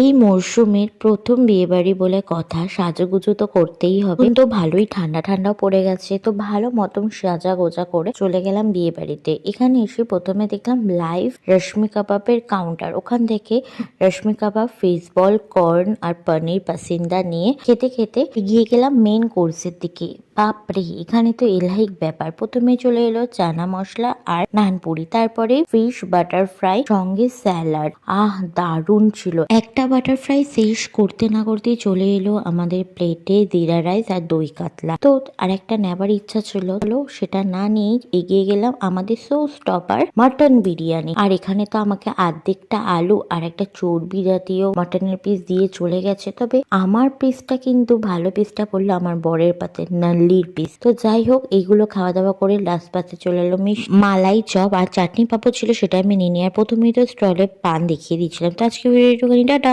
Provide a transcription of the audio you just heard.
এই মরশুমের প্রথম বিয়েবাড়ি বলে কথা, সাজুগুজু তো করতেই হবে। তো ভালোই ঠান্ডা ঠান্ডাও পড়ে গেছে, তো ভালো মতন সাজা গোজা করে চলে গেলাম বিয়ে বাড়িতে। এখানে এসে প্রথমে দেখলাম লাইভ রশ্মি কাবাবের কাউন্টার। ওখান থেকে রশ্মি কাবাব, ফিশ বল, কর্ন আর পনির পাসিন্দা নিয়ে খেতে খেতে এগিয়ে গেলাম মেন কোর্সের দিকে। বাপরে, এখানে তো এলাহিক ব্যাপার। প্রথমে চলে এলো চানা মশলা আর নানপুরি, তারপরে ফিশ বাটার ফ্রাই সঙ্গে স্যালাড। দারুণ ছিল। একটা বাটার ফ্রাই শেষ করতে না করতেই চলে এলো আমাদের প্লেটে জিরা রাইস আর দই কাতলা। তো আরেকটা নেবার ইচ্ছা ছিল, সেটা না নিয়ে এগিয়ে গেলাম আমাদের শো স্টপার মাটন বিরিয়ানি। আর এখানে তো আমাকে অর্ধেকটা আলু আর একটা চর্বি জাতীয় মাটনের পিস দিয়ে চলে গেছে। তবে আমার পিসটা কিন্তু ভালো পিসটা পড়লো আমার বরের পাতে, নাল্লির পিস। তো যাই হোক, এইগুলো খাওয়া দাওয়া করে লাস্ট পাতে চলে এলো মালাই চপ আর চাটনি পাপড় ছিল, সেটা আমি নিয়ে নিই। আর প্রথমেই তো স্টলে পান দেখিয়ে দিচ্ছিলাম। তো আজকে ভিডিও একটুখানি টাটা।